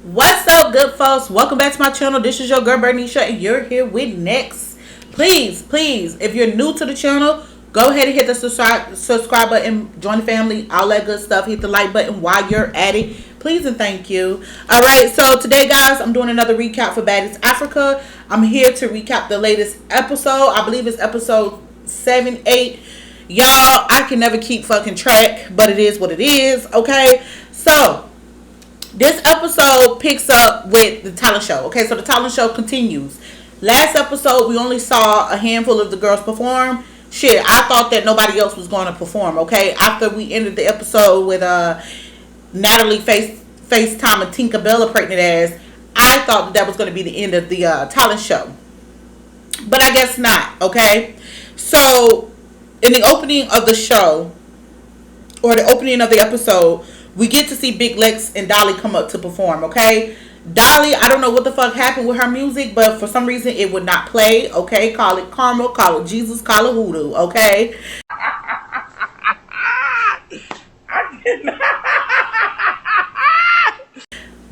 What's up, good folks? Welcome back to my channel. This is your girl, Baddie, and you're here with N.E.X.T. Please, if you're new to the channel, go ahead and hit the subscribe button, join the family, all that good stuff. Hit the like button while you're at it. Please and thank you. Alright, so today, guys, I'm doing another recap for Baddies Africa. I'm here to recap the latest episode. I believe it's episode 7, 8. Y'all, I can never keep fucking track, but it is what it is, okay? So, this episode picks up with the talent show. Okay, so the talent show continues. Last episode, we only saw a handful of the girls perform. Shit, I thought that nobody else was going to perform, okay? After we ended the episode with Natalie FaceTime and Tinkerbella pregnant ass, I thought that was going to be the end of the talent show. But I guess not, okay? So, in the opening of the show, or the opening of the episode, we get to see Big Lex and Dolly come up to perform, okay? Dolly, I don't know what the fuck happened with her music, but for some reason it would not play, okay? Call it karma, call it Jesus, call it hoodoo, okay?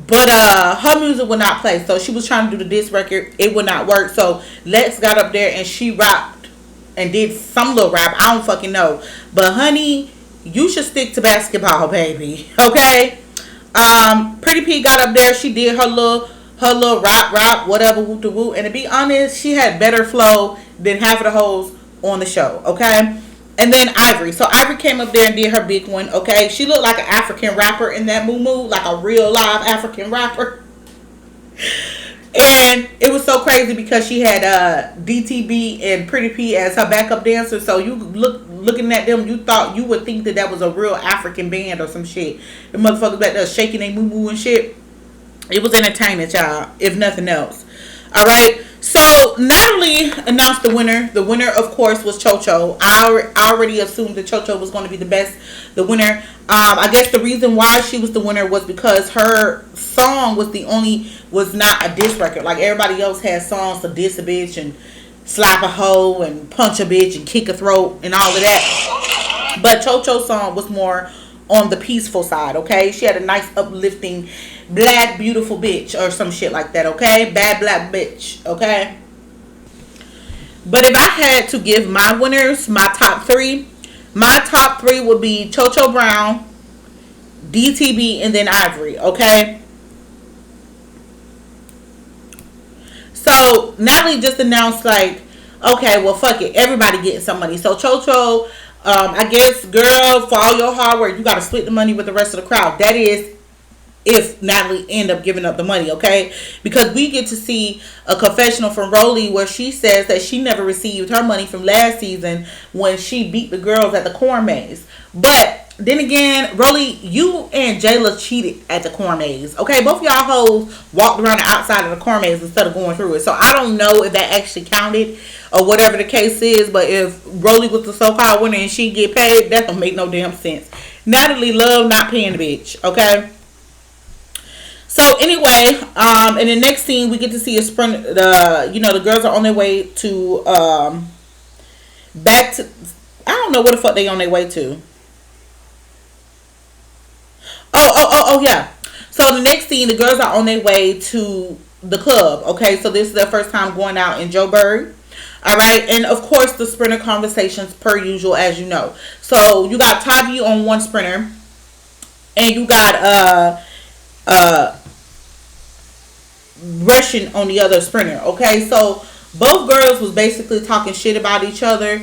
But her music would not play, so she was trying to do the diss record. It would not work, so Lex got up there and she rapped and did some little rap. I don't fucking know. But honey, you should stick to basketball, baby. Okay? Pretty P got up there. She did her little rap, whatever, whoop de whoop. And to be honest, she had better flow than half of the hoes on the show. Okay? And then Ivory. So Ivory came up there and did her big one. Okay? She looked like an African rapper in that moo, like a real live African rapper. And it was so crazy because she had DTB and Pretty P as her backup dancer. So you looking at them, you would think that was a real African band or some shit. The motherfuckers back there shaking their moo and shit. It was entertaining, y'all, if nothing else. All right. So Natalie announced the winner. The winner, of course, was Chocho. I already assumed that Chocho was going to be the winner. I guess the reason why she was the winner was because her song was not a diss record. Like everybody else had songs to diss a bitch and slap a hoe and punch a bitch and kick a throat and all of that. But Chocho's song was more on the peaceful side, okay? She had a nice uplifting black beautiful bitch or some shit like that, okay? Bad black bitch, okay? But if I had to give my winners, my top three would be Chocho Brown, DTB, and then Ivory, okay? So Natalie just announced, like, okay, well, fuck it, everybody getting some money. So Chocho, I guess, girl, for all your hard work, you got to split the money with the rest of the crowd. That is, if Natalie end up giving up the money, okay? Because we get to see a confessional from Rolly where she says that she never received her money from last season when she beat the girls at the corn maze. But then again, Rolly, you and Jayla cheated at the corn maze, okay? Both of y'all hoes walked around the outside of the corn maze instead of going through it. So I don't know if that actually counted or whatever the case is, but if Rolly was the so-called winner and she get paid, that don't make no damn sense. Natalie loved not paying the bitch, okay? So anyway, in the next scene, we get to see a sprint. The girls are on their way to back to. I don't know what the fuck they on their way to. Oh yeah. So the next scene, the girls are on their way to the club. Okay, so this is their first time going out in Joburg. All right, and of course the sprinter conversations per usual, as you know. So you got Tavi on one sprinter, and you got Russian on the other sprinter. Okay, so both girls was basically talking shit about each other.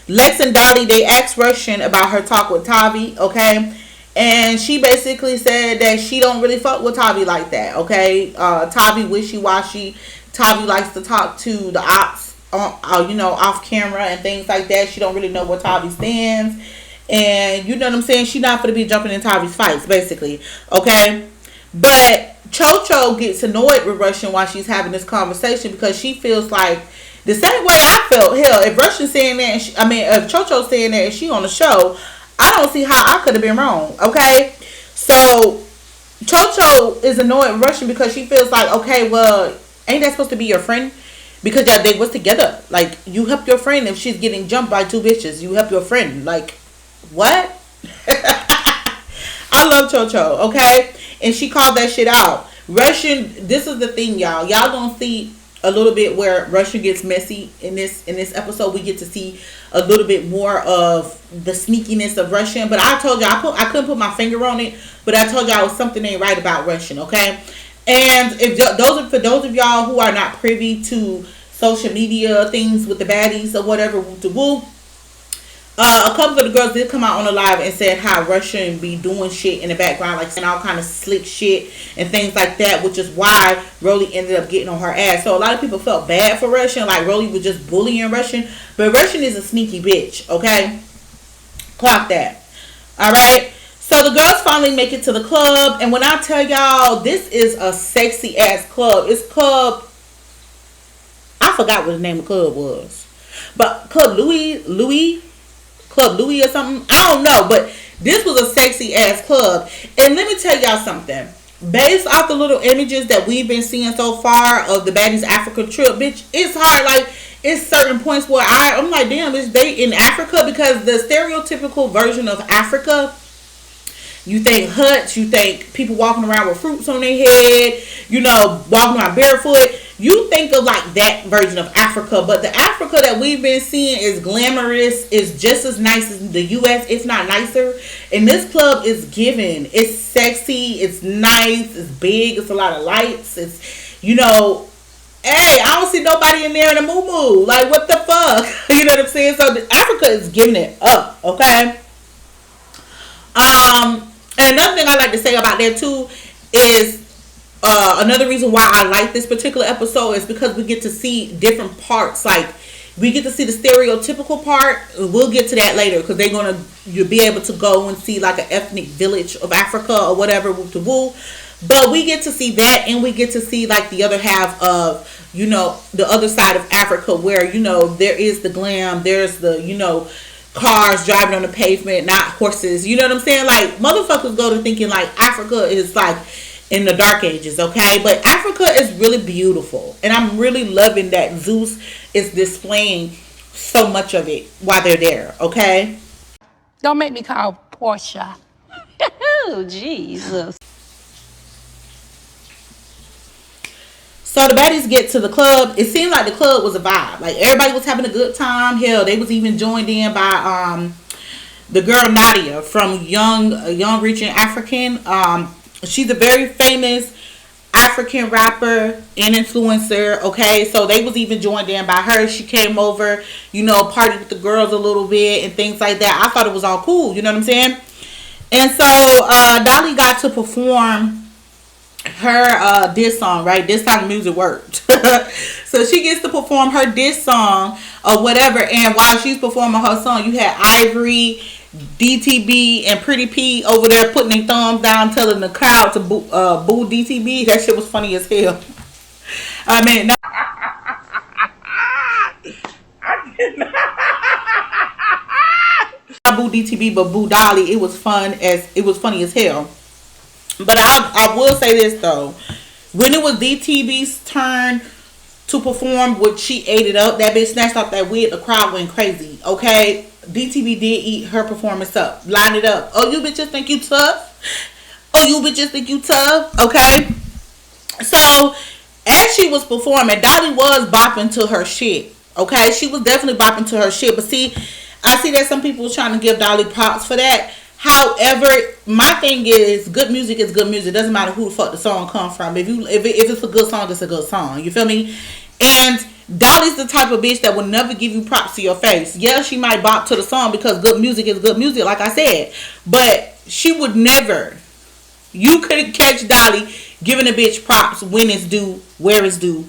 Lex and Dolly, they asked Russian about her talk with Tavi, okay, and she basically said that she don't really fuck with Tavi like that, okay. Tavi wishy-washy. Tavi likes to talk to the ops off camera and things like that. She don't really know where Tavi stands, and you know what I'm saying, she not gonna be jumping in Tavi's fights, basically, okay. But Chocho gets annoyed with Russian while she's having this conversation because she feels like the same way I felt. Hell, if Russian's saying that, if Chocho's saying that and she on the show, I don't see how I could have been wrong. Okay, so Chocho is annoyed with Russian because she feels like, okay, well, ain't that supposed to be your friend? Because they was together. Like, you help your friend if she's getting jumped by two bitches. You help your friend. Like, what? I love cho, okay? And she called that shit out. Russian, this is the thing, y'all. Y'all gonna see a little bit where Russian gets messy in this episode. We get to see a little bit more of the sneakiness of Russian. But I told y'all I couldn't put my finger on it, but I told y'all something ain't right about Russian, okay? And if for those of y'all who are not privy to social media things with the baddies or whatever, a couple of the girls did come out on the live and said how Russian be doing shit in the background, like saying all kind of slick shit and things like that, which is why Rolly ended up getting on her ass. So a lot of people felt bad for Russian, like Rolly was just bullying Russian, but Russian is a sneaky bitch, okay? Clock that. All right. So the girls finally make it to the club, and when I tell y'all, this is a sexy ass club. It's club. I forgot what the name of the club was, but Club Louis or something. I don't know, but this was a sexy ass club. And let me tell y'all something. Based off the little images that we've been seeing so far of the Baddies Africa trip, bitch, it's hard. Like, it's certain points where I'm like, damn, is they in Africa? Because the stereotypical version of Africa, you think huts, you think people walking around with fruits on their head, you know, walking around barefoot. You think of like that version of Africa, but the Africa that we've been seeing is glamorous, is just as nice as the U.S., if not nicer. And this club is giving. It's sexy, it's nice, it's big, it's a lot of lights. It's, you know, hey, I don't see nobody in there in a moo-moo. Like, what the fuck? You know what I'm saying? So Africa is giving it up, okay? And another thing I like to say about that too is another reason why I like this particular episode is because we get to see different parts. Like, we get to see the stereotypical part. We'll get to that later because they're gonna you'll be able to go and see like an ethnic village of Africa or whatever. Woo. But we get to see that, and we get to see like the other half of, you know, the other side of Africa where, you know, there is the glam, there's the, you know, cars driving on the pavement, not horses. You know what I'm saying? Like, motherfuckers go to thinking like Africa is like in the dark ages, okay? But Africa is really beautiful, and I'm really loving that Zeus is displaying so much of it while they're there, okay? Don't make me call Portia. Oh, Jesus. So the baddies get to the club. It seemed like the club was a vibe. Like, everybody was having a good time. Hell, they was even joined in by the girl Nadia from Young Reaching African. She's a very famous African rapper and influencer, okay? So they was even joined in by her. She came over, you know, partied with the girls a little bit and things like that. I thought it was all cool, you know what I'm saying? And so Dolly got to perform her diss song, right? This time the music worked. So she gets to perform her diss song or whatever, and while she's performing her song, you had Ivory, DTB, and Pretty P over there putting their thumbs down, telling the crowd to boo DTB. That shit was funny as hell. I mean, not boo DTB, but boo Dolly. It was funny as hell. But I will say this though, when it was DTB's turn to perform, which she ate it up, that bitch snatched off that wig, the crowd went crazy, okay? DTB did eat her performance up, line it up. Oh, you bitches think you tough? Oh, you bitches think you tough? Okay? So, as she was performing, Dolly was bopping to her shit, okay? She was definitely bopping to her shit, but see, I see that some people were trying to give Dolly props for that. However, my thing is, good music is good music. It doesn't matter who the fuck the song comes from. If it's a good song, it's a good song. You feel me? And Dolly's the type of bitch that will never give you props to your face. Yeah, she might bop to the song because good music is good music, like I said. But she would never. You couldn't catch Dolly giving a bitch props when it's due, where it's due,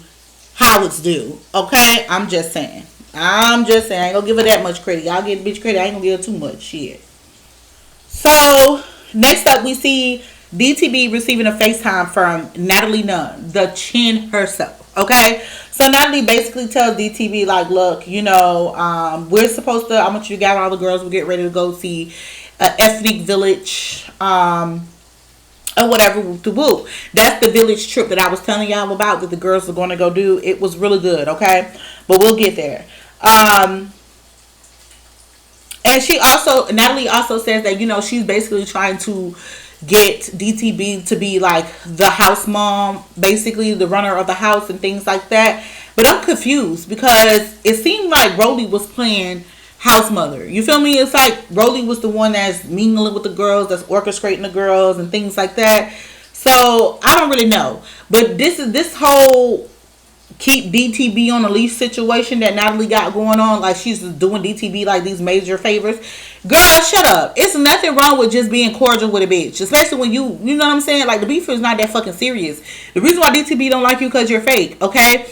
how it's due. Okay? I'm just saying. I ain't gonna give her that much credit. Y'all give the bitch credit. I ain't gonna give her too much shit. So, next up, we see DTB receiving a FaceTime from Natalie Nunn, the chin herself, okay? So, Natalie basically tells DTB, like, look, you know, we're supposed to, I want you to gather all the girls, we'll get ready to go see an ethnic village, or whatever, woo. That's the village trip that I was telling y'all about that the girls are going to go do. It was really good, okay? But we'll get there. And Natalie also says that, you know, she's basically trying to get DTB to be like the house mom, basically the runner of the house and things like that. But I'm confused because it seemed like Rolly was playing house mother. You feel me? It's like Rolly was the one that's mingling with the girls, that's orchestrating the girls and things like that. So I don't really know. But this whole keep DTB on a leash situation that Natalie got going on, like she's doing DTB like these major favors. Girl, shut up. It's nothing wrong with just being cordial with a bitch, especially when you know what I'm saying. Like the beef is not that fucking serious. The reason why DTB don't like you because you're fake. Okay,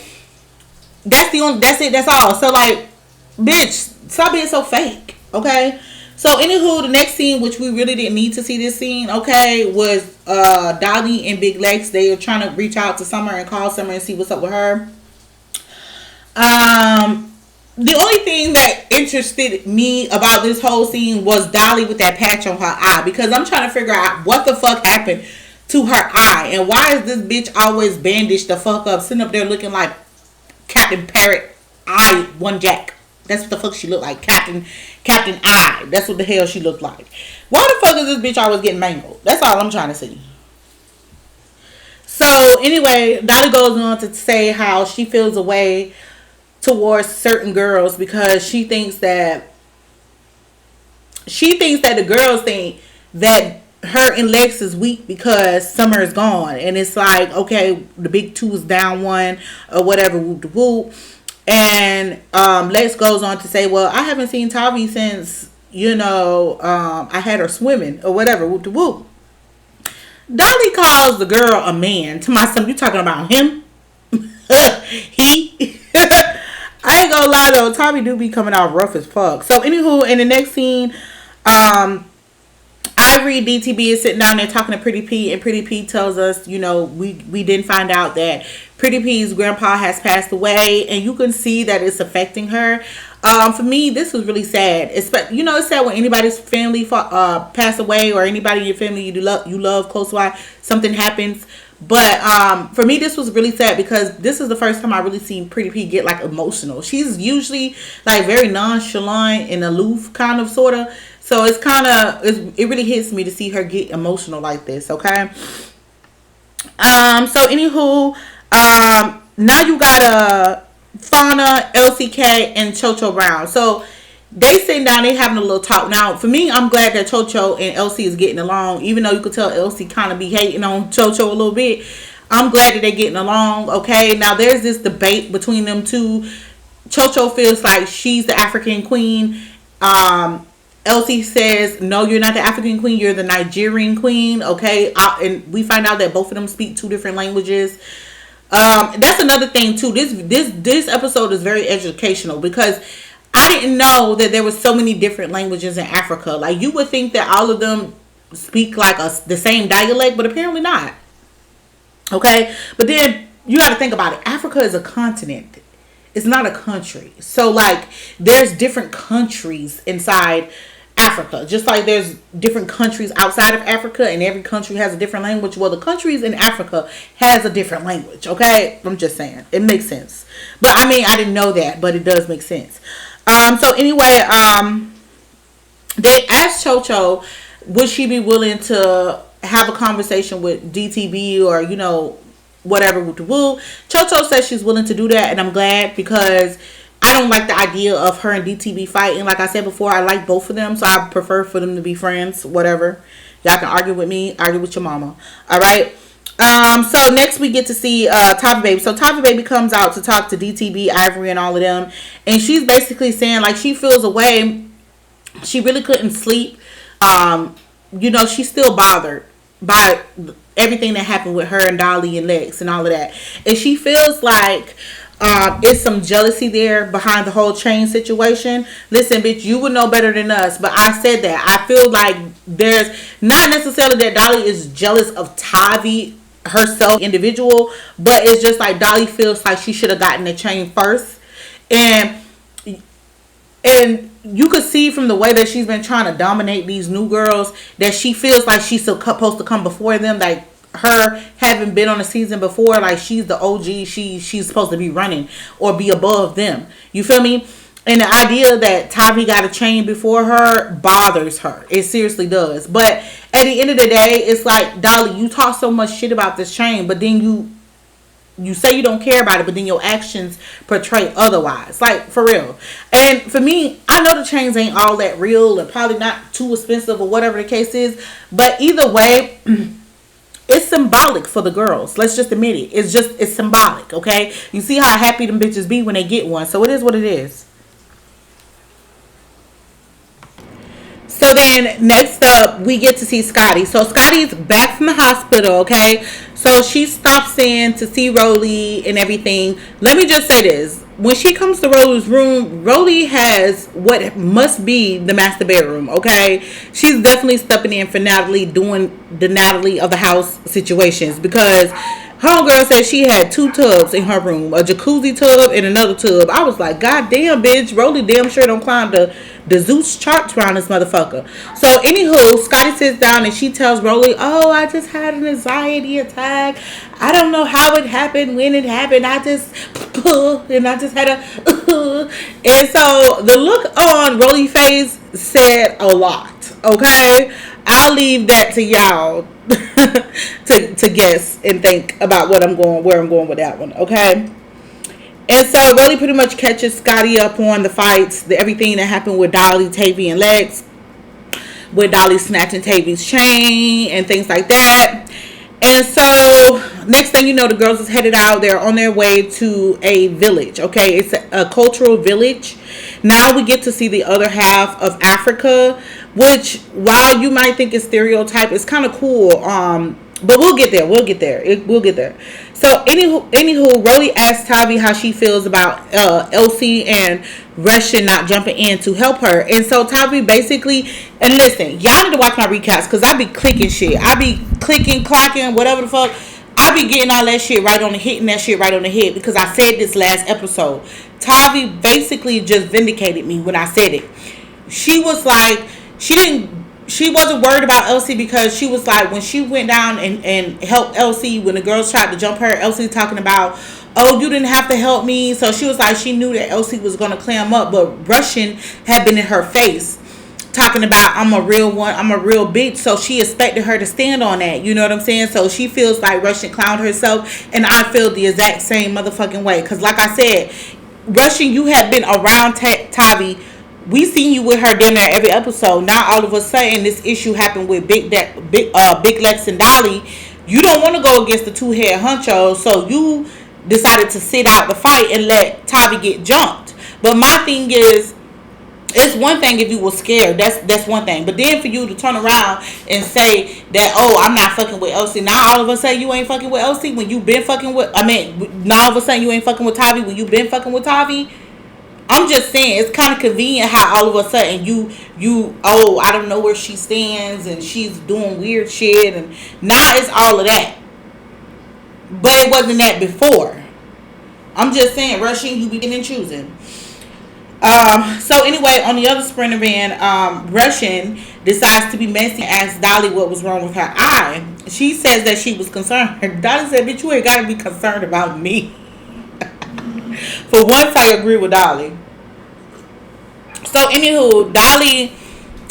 that's it. That's all. So like, bitch, stop being so fake. Okay. So anywho, the next scene, which we really didn't need to see this scene, okay, was Dolly and Big Lex. They are trying to reach out to Summer and call Summer and see what's up with her. The only thing that interested me about this whole scene was Dolly with that patch on her eye, because I'm trying to figure out what the fuck happened to her eye and why is this bitch always bandaged the fuck up, sitting up there looking like Captain Parrot Eye One Jack. That's what the fuck she looked like. Captain Eye. That's what the hell she looked like. Why the fuck is this bitch always getting mangled? That's all I'm trying to see. So anyway, Dolly goes on to say how she feels a way towards certain girls because she thinks that the girls think that her and Lex is weak because Summer is gone. And it's like, okay, the big two is down one or whatever, whoop de whoop. And Lex goes on to say, well, I haven't seen Tavi since, I had her swimming or whatever, whoop de whoop. Dolly calls the girl a man. To my son, you talking about him? He? I ain't gonna lie though, Tavi do be coming out rough as fuck. So anywho, in the next scene, Ivory DTB is sitting down there talking to Pretty P, and Pretty P tells us, we didn't find out that Pretty P's grandpa has passed away, and you can see that it's affecting her. For me, this was really sad. It's sad when anybody's family pass away, or anybody in your family you love close by, something happens. But for me, this was really sad because this is the first time I really seen Pretty P get like emotional. She's usually like very nonchalant and aloof, kind of, sort of. So it's it really hits me to see her get emotional like this. Okay. So anywho, now you got Fauna, LCK, and Chocho Brown. So they sitting down, they having a little talk. Now, for me, I'm glad that Chocho and LC is getting along, even though you could tell LC kind of be hating on Chocho a little bit. I'm glad that they're getting along. Okay, now there's this debate between them two. Chocho feels like she's the African queen. LC says, no, you're not the African queen, you're the Nigerian queen. Okay, and we find out that both of them speak two different languages. That's another thing too. This episode is very educational because I didn't know that there was so many different languages in Africa. Like, you would think that all of them speak like the same dialect, but apparently not. Okay, but then you got to think about it. Africa is a continent. It's not a country. So like, there's different countries inside Africa, just like there's different countries outside of Africa, and every country has a different language. Well, the countries in Africa has a different language. Okay, I'm just saying, it makes sense. But I mean, I didn't know that, but it does make sense. So anyway, they asked Chocho, would she be willing to have a conversation with DTB or whatever with the woo. Chocho says she's willing to do that, and I'm glad because I don't like the idea of her and DTB fighting. Like I said before, I like both of them, so I prefer for them to be friends. Whatever, y'all can argue with me, argue with your mama. All right. So next we get to see Tavi Baby. So Tavi Baby comes out to talk to DTB, Ivory, and all of them, and she's basically saying like she feels a way. She really couldn't sleep. She's still bothered by everything that happened with her and Dolly and Lex and all of that, and she feels like it's some jealousy there behind the whole chain situation. Listen, bitch, you would know better than us, but I said that I feel like there's not necessarily that Dolly is jealous of Tavi herself individual, but it's just like Dolly feels like she should have gotten the chain first, and you could see from the way that she's been trying to dominate these new girls that she feels like she's supposed to come before them. Like her having been on a season before, like she's the OG, she's supposed to be running or be above them. You feel me? And the idea that Tavi got a chain before her bothers her. It seriously does. But at the end of the day, it's like, Dolly, you talk so much shit about this chain, but then you say you don't care about it, but then your actions portray otherwise. Like, for real. And for me, I know the chains ain't all that real and probably not too expensive or whatever the case is. But either way, it's symbolic for the girls. Let's just admit it. It's symbolic, okay? You see how happy them bitches be when they get one. So it is what it is. So then next up, we get to see Scotty. So Scotty's back from the hospital, okay? So she stops in to see Rolly and everything. Let me just say this. When she comes to Rolly's room, Rolly has what must be the master bedroom, okay? She's definitely stepping in for Natalie, doing the Natalie of the house situations, because homegirl said she had 2 tubs in her room, a jacuzzi tub and another tub. I was like, God damn, bitch, Rolly damn sure don't climb the Zeus charts around this motherfucker. So anywho, Scotty sits down and she tells Rolly, oh, I just had an anxiety attack. I don't know how it happened, when it happened. I just had a and so the look on Rolly's face said a lot. Okay, I'll leave that to y'all to guess and think about where I'm going with that one. Okay. And so Rolly pretty much catches Scotty up on the fights, everything that happened with Dolly, Tavi, and Lex, with Dolly snatching Tavi's chain and things like that. And so next thing you know, the girls is headed out. They're on their way to a village. Okay, it's a cultural village. Now we get to see the other half of Africa, which, while you might think it's stereotype, it's kind of cool. But we'll get there. We'll get there. So anywho, Rolly asked Tavi how she feels about Elsie and Russian not jumping in to help her. And so Tavi basically, and listen, y'all need to watch my recaps because I be clicking shit. I be clicking, clocking, whatever the fuck. I be getting all that shit right on the hitting that shit right on the head because I said this last episode. Tavi basically just vindicated me when I said it. She was like, she wasn't worried about Elsie because she was like, when she went down and helped Elsie, when the girls tried to jump her, Elsie talking about, oh, you didn't have to help me. So she was like, she knew that Elsie was going to clam up, but Russian had been in her face talking about, I'm a real one, I'm a real bitch. So she expected her to stand on that. You know what I'm saying? So she feels like Russian clowned herself, and I feel the exact same motherfucking way. Because like I said, Russian, you have been around Tavi. We seen you with her damn near every episode. Now all of a sudden this issue happened with Big Lex and Dolly. You don't want to go against the 2-head honchos, so you decided to sit out the fight and let Tavi get jumped. But my thing is, it's one thing if you were scared. That's one thing. But then for you to turn around and say that, oh, I'm not fucking with Elsie. Now all of a sudden you ain't fucking with Elsie when you been fucking with. Now all of a sudden you ain't fucking with Tavi when you been fucking with Tavi. I'm just saying, it's kind of convenient how all of a sudden oh, I don't know where she stands and she's doing weird shit, and now it's all of that. But it wasn't that before. I'm just saying, Russian, you be getting and choosing. So anyway, on the other sprinter van, Russian decides to be messy and asks Dolly what was wrong with her eye. She says that she was concerned. Dolly said, bitch, you ain't got to be concerned about me. For once, I agree with Dolly. So, anywho, Dolly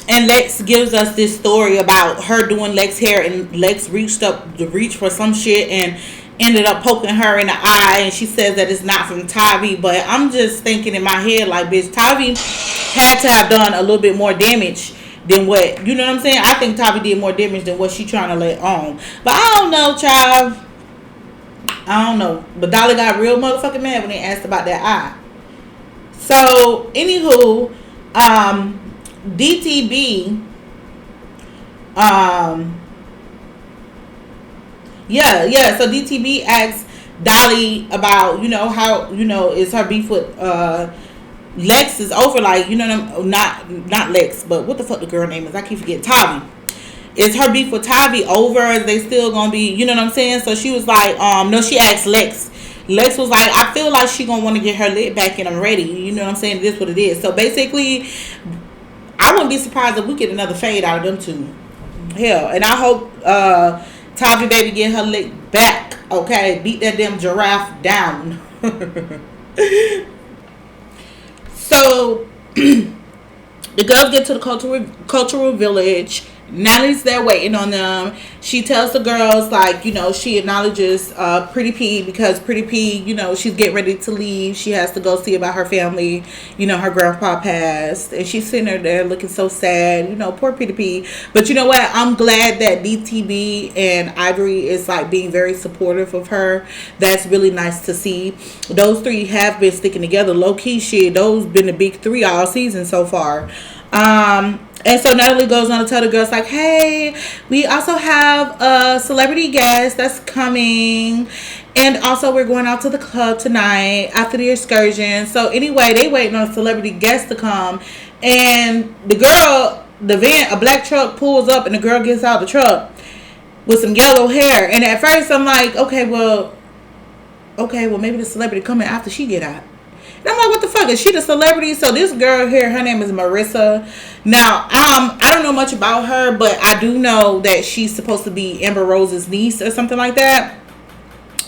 and Lex gives us this story about her doing Lex's hair, and Lex reached up to reach for some shit and ended up poking her in the eye, and she says that it's not from Tavi. But I'm just thinking in my head, like, bitch, Tavi had to have done a little bit more damage than what, you know what I'm saying? I think Tavi did more damage than what she trying to let on. But I don't know, child. I don't know. But Dolly got real motherfucking mad when they asked about that eye. So, anywho, DTB, so DTB asked Dolly about, how, is her beef with, Lex is over, like, not Lex, but what the fuck the girl name is? I keep forgetting. Tavi. Is her beef with Tavi over? Is they still gonna be, you know what I'm saying? So she was like, no, she asked Lex. Lex was like, I feel like she gonna want to get her lid back and I'm ready. You know what I'm saying? This is what it is. So basically, I wouldn't be surprised if we get another fade out of them two. Hell, and I hope Tavi baby get her lick back. Okay, beat that damn giraffe down. So the girls get to the cultural village. Natalie's there waiting on them. She tells the girls, like, she acknowledges Pretty P, because Pretty P, she's getting ready to leave. She has to go see about her family. Her grandpa passed, and she's sitting there looking so sad. Poor Pretty P. But you know what? I'm glad that DTB and Ivory is like being very supportive of her. That's really nice to see. Those three have been sticking together. Low key shit. Those been the big three all season so far. And so Natalie goes on to tell the girls, like, hey, we also have a celebrity guest that's coming. And also we're going out to the club tonight after the excursion. So anyway, they waiting on a celebrity guest to come. And the van, a black truck pulls up, and the girl gets out the truck with some yellow hair. And at first I'm like, okay, well, maybe the celebrity coming after she get out. And I'm like, what the fuck? Is she the celebrity? So this girl here, her name is Marissa. Now, I don't know much about her, but I do know that she's supposed to be Amber Rose's niece or something like that.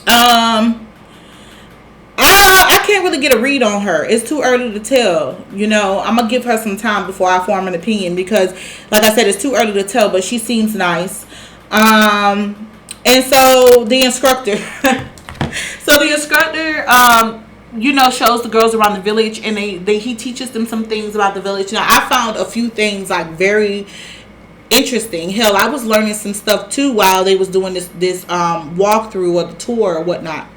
I can't really get a read on her. It's too early to tell. I'm going to give her some time before I form an opinion, because, like I said, it's too early to tell, but she seems nice. And so the instructor, shows the girls around the village, and he teaches them some things about the village. Now, I found a few things like very interesting. Hell, I was learning some stuff too while they was doing this walkthrough or the tour or whatnot.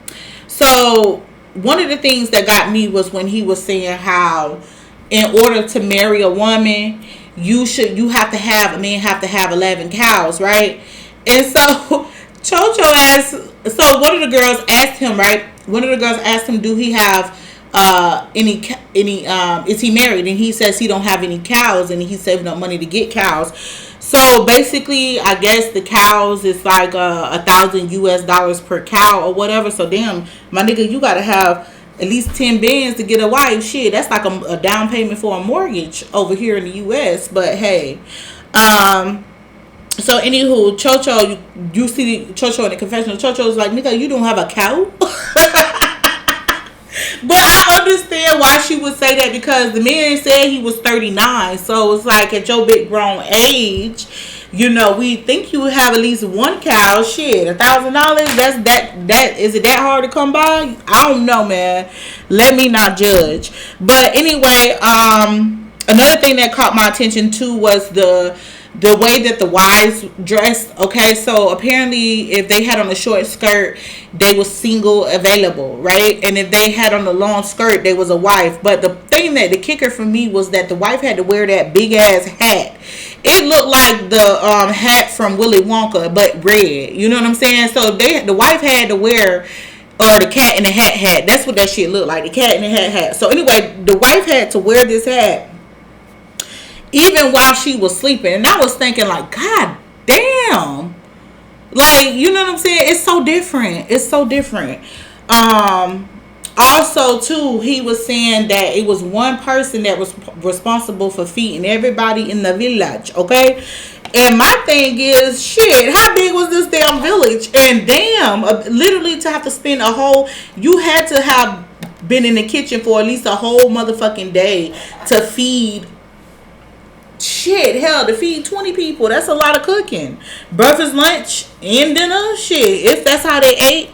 So one of the things that got me was when he was saying how in order to marry a woman, a man have to have 11 cows, right? And so Chocho asked, so one of the girls asked him, right? One of the girls asked him, do he have any is he married? And he says he don't have any cows, and he's saving up money to get cows. So basically, I guess the cows is like $1,000 per cow or whatever. So damn, my nigga, you gotta have at least 10 bands to get a wife. Shit, that's like a down payment for a mortgage over here in the U.S. But hey, so anywho, Chocho, you see Chocho in the confessional. Chocho's like, nigga, you don't have a cow? But I understand why she would say that, because the man said he was 39. So it's like, at your big grown age, we think you would have at least one cow. Shit, $1,000, that is it that hard to come by? I don't know, man. Let me not judge. But anyway, another thing that caught my attention too was the way that the wives dressed. Okay, so apparently if they had on a short skirt, they was single available, right? And if they had on a long skirt, they was a wife. But the kicker for me was that the wife had to wear that big ass hat. It looked like the hat from Willy Wonka, but red. You know what I'm saying? So the wife had to wear, or the cat in the hat. That's what that shit looked like, the cat in the hat. So anyway, the wife had to wear this hat even while she was sleeping. And I was thinking, like, God damn. Like, you know what I'm saying? It's so different. Also, too, he was saying that it was one person that was responsible for feeding everybody in the village, okay? And my thing is, shit, how big was this damn village? And damn, literally to have to spend you had to have been in the kitchen for at least a whole motherfucking day to feed. Shit, hell, to feed 20 people, that's a lot of cooking. Breakfast, lunch, and dinner, shit. If that's how they ate,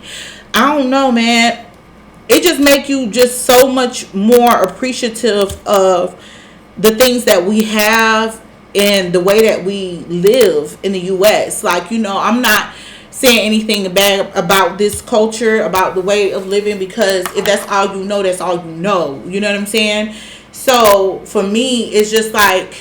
I don't know, man. It just make you just so much more appreciative of the things that we have and the way that we live in the U.S. Like, I'm not saying anything bad about this culture, about the way of living, because if that's all you know, that's all you know. You know what I'm saying? So for me, it's just like,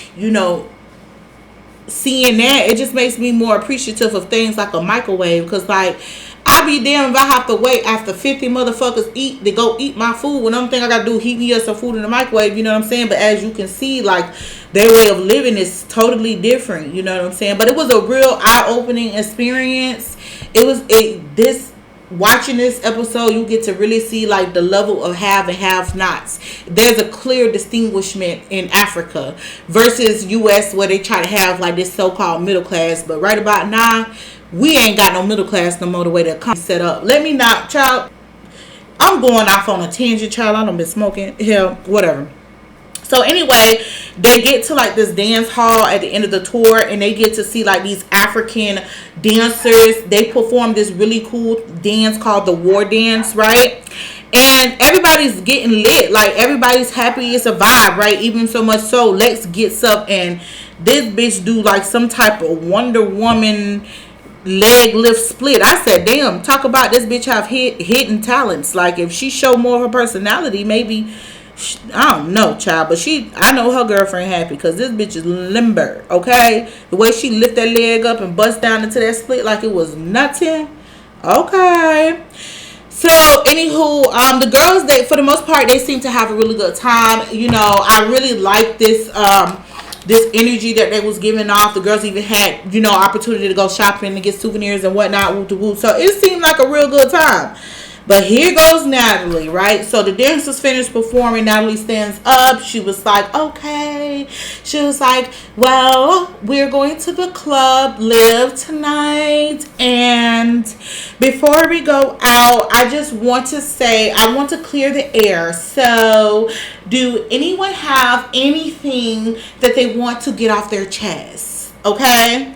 seeing that, it just makes me more appreciative of things like a microwave. Because, like, I be damn if I have to wait after 50 motherfuckers to go eat my food. And the only thing I got to do is heat me up some food in the microwave. You know what I'm saying? But as you can see, like, their way of living is totally different. You know what I'm saying? But it was a real eye-opening experience. Watching this episode, you get to really see like the level of have and have-nots. There's a clear distinguishment in Africa versus US, where they try to have like this so-called middle class. But right about now, we ain't got no middle class no more, the way that comes set up. Let me not, child. I'm going off on a tangent, child. I done been smoking. Hell, whatever. So anyway, they get to like this dance hall at the end of the tour, and they get to see like these African dancers. They perform this really cool dance called the war dance, right? And everybody's getting lit, like everybody's happy. It's a vibe, right? Even so much so, Lex gets up and this bitch do like some type of Wonder Woman leg lift split. I said, damn, talk about this bitch have hidden talents. Like if she show more of her personality, maybe I don't know, child, but I know her girlfriend happy because this bitch is limber, okay? The way she lift that leg up and bust down into that split like it was nothing, okay? So, anywho, the girls, they for the most part, they seem to have a really good time. You know, I really like this this energy that they was giving off. The girls even had, you know, opportunity to go shopping and get souvenirs and whatnot. Woo to woo. So it seemed like a real good time. But here goes Natalie, right? So the dancers finished performing. Natalie stands up. She was like, okay. She was like, well, we're going to the club live tonight. And before we go out, I just want to say, I want to clear the air. So do anyone have anything that they want to get off their chest? Okay?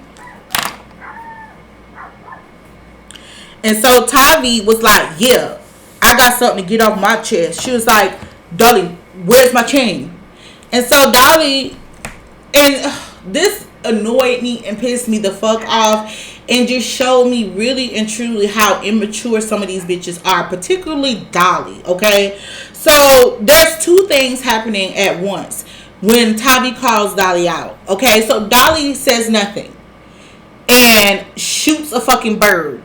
And so Tavi was like, yeah, I got something to get off my chest. She was like, Dolly, where's my chain? And so Dolly, and this annoyed me and pissed me the fuck off and just showed me really and truly how immature some of these bitches are, particularly Dolly, okay? So there's two things happening at once when Tavi calls Dolly out, okay? So Dolly says nothing and shoots a fucking bird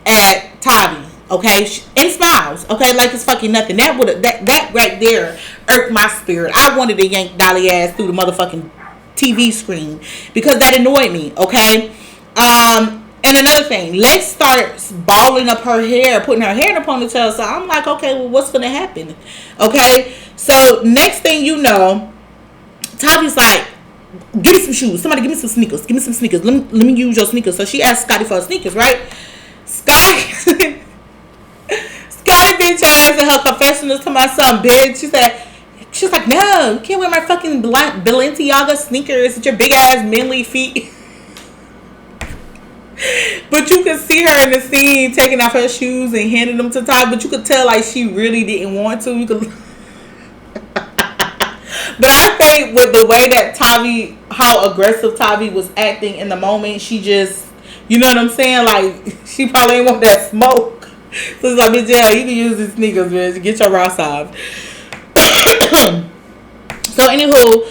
at Tavi, okay, and smiles, okay, like it's fucking nothing. That right there irked my spirit. I wanted to yank Dolly ass through the motherfucking TV screen because that annoyed me, okay. And another thing, Lex started balling up her hair, putting her hair in a ponytail. So I'm like, okay, well, what's gonna happen? Okay, so next thing you know, Tavi's like, give me some shoes. Somebody give me some sneakers. Give me some sneakers. Let me use your sneakers. So she asked Scotty for her sneakers, right? Scotty bitch ass in her confessionals to my son, bitch. She's like, no, you can't wear my fucking Balenciaga sneakers with your big ass manly feet. But you could see her in the scene taking off her shoes and handing them to Tavi. But you could tell like she really didn't want to. You could. But I think with the way that Tavi, how aggressive Tavi was acting in the moment, she just, you know what I'm saying? Like, she probably ain't want that smoke. So it's like, bitch, yeah, you can use these sneakers, bitch. Get your Ross off. So, anywho,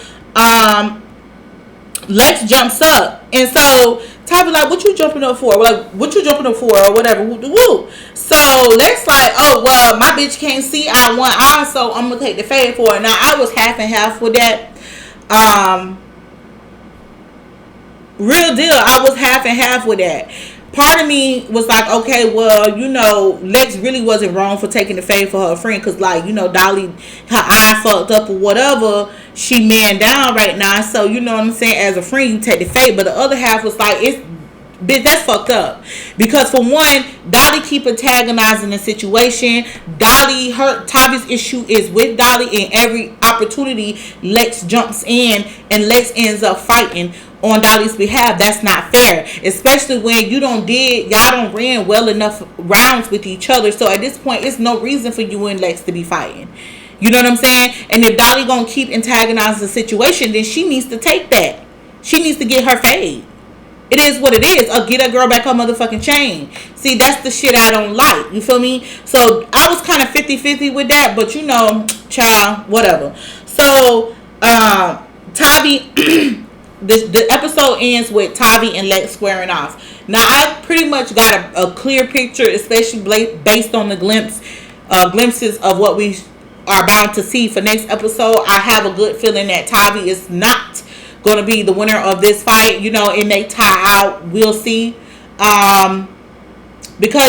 Lex jumps up. And so, Tavi like, what you jumping up for? Like, what you jumping up for? Or whatever. Woo. So, Lex like, oh, well, my bitch can't see out one eye, so I'm going to take the fade for it. Now, I was half and half with that. Real deal, I was half and half with that. Part of me was like, okay, well, you know, Lex really wasn't wrong for taking the fade for her friend, because, like, you know, Dolly, her eye fucked up or whatever, she man down right now, so, you know what I'm saying, as a friend, you take the fade. But the other half was like, it's, bitch, that's fucked up. Because for one, Dolly keep antagonizing the situation. Dolly, Tavi's issue is with Dolly, and every opportunity Lex jumps in and Lex ends up fighting on Dolly's behalf. That's not fair, especially when y'all don't ran well enough rounds with each other. So at this point, it's no reason for you and Lex to be fighting. You know what I'm saying? And if Dolly gonna keep antagonizing the situation, then she needs to take that. She needs to get her fade. It is what it is. Or get that girl back her motherfucking chain. See, that's the shit I don't like. You feel me? So I was kind of 50-50 with that, but you know, child, whatever. So Tavi. The episode ends with Tavi and Lex squaring off. Now, I pretty much got a clear picture, especially based on the glimpses of what we are bound to see for next episode. I have a good feeling that Tavi is not going to be the winner of this fight. You know, and they tie out. We'll see. Because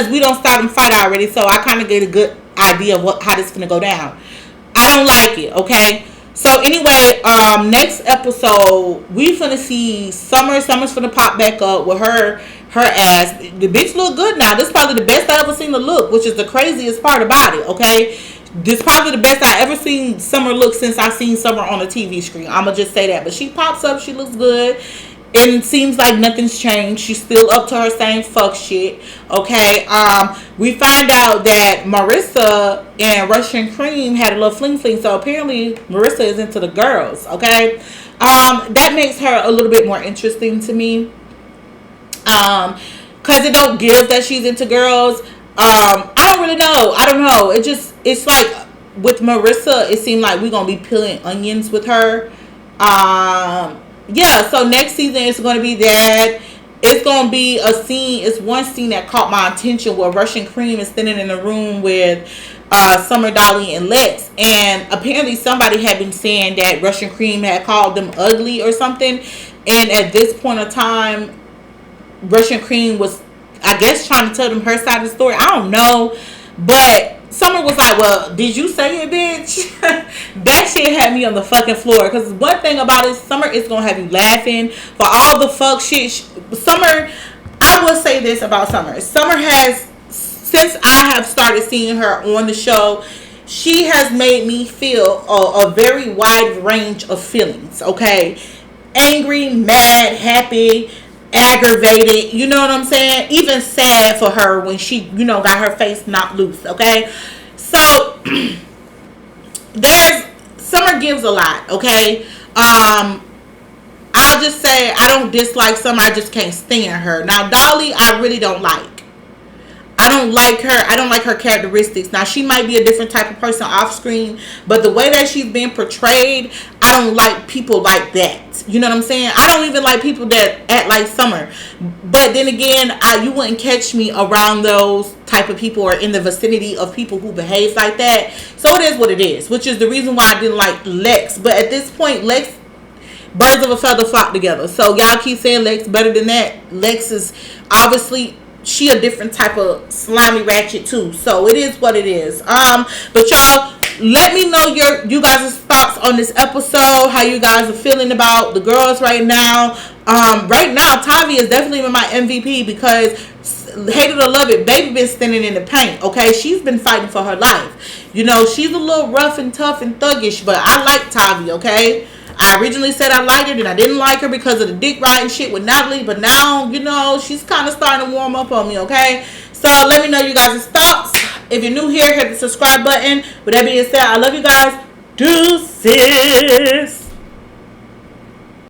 we don't start them fight already, so I kind of get a good idea of how this is going to go down. I don't like it, okay? So anyway, next episode, we finna see Summer's finna pop back up with her ass. The bitch look good now. This is probably the best I ever seen her look, which is the craziest part about it, okay? This probably the best I ever seen Summer look since I seen Summer on a TV screen. I'ma just say that. But she pops up, she looks good. And it seems like nothing's changed. She's still up to her same fuck shit. Okay. We find out that Marissa and Russian Cream had a little fling fling. So apparently Marissa is into the girls. Okay. That makes her a little bit more interesting to me. Cause it don't give that she's into girls. I don't really know. I don't know. It's like with Marissa, it seemed like we're gonna be peeling onions with her. Yeah, so next season is going to be that. It's going to be a scene. It's one scene that caught my attention where Russian Cream is standing in a room with Summer, Dolly, and Lex. And apparently somebody had been saying that Russian Cream had called them ugly or something. And at this point of time, Russian Cream was, I guess, trying to tell them her side of the story. I don't know. But Summer was like, well, did you say it, bitch? That shit had me on the fucking floor. Because one thing about it, Summer is going to have you laughing for all the fuck shit. Summer, I will say this about Summer. Summer has, since I have started seeing her on the show, she has made me feel a very wide range of feelings, okay? Angry, mad, happy, aggravated, you know what I'm saying? Even sad for her when she, got her face knocked loose, okay? So there's Summer gives a lot, okay? I'll just say I don't dislike Summer, I just can't stand her. Now Dolly, I really don't like. I don't like her. I don't like her characteristics. Now, she might be a different type of person off screen, but the way that she's being portrayed, I don't like people like that. You know what I'm saying? I don't even like people that act like Summer. But then again, you wouldn't catch me around those type of people or in the vicinity of people who behave like that. So it is what it is, which is the reason why I didn't like Lex. But at this point, Lex, birds of a feather flock together. So y'all keep saying Lex better than that. Lex is obviously... she a different type of slimy ratchet too. So it is what it is. But y'all, let me know you guys' thoughts on this episode. How you guys are feeling about the girls right now. Right now, Tavi is definitely my MVP because hate it or love it, baby been standing in the paint. Okay, she's been fighting for her life. She's a little rough and tough and thuggish, but I like Tavi. Okay. I originally said I liked her, then I didn't like her because of the dick riding shit with Natalie. But now, she's kind of starting to warm up on me, okay? So, let me know you guys' thoughts. If you're new here, hit the subscribe button. With that being said, I love you guys. Deuces.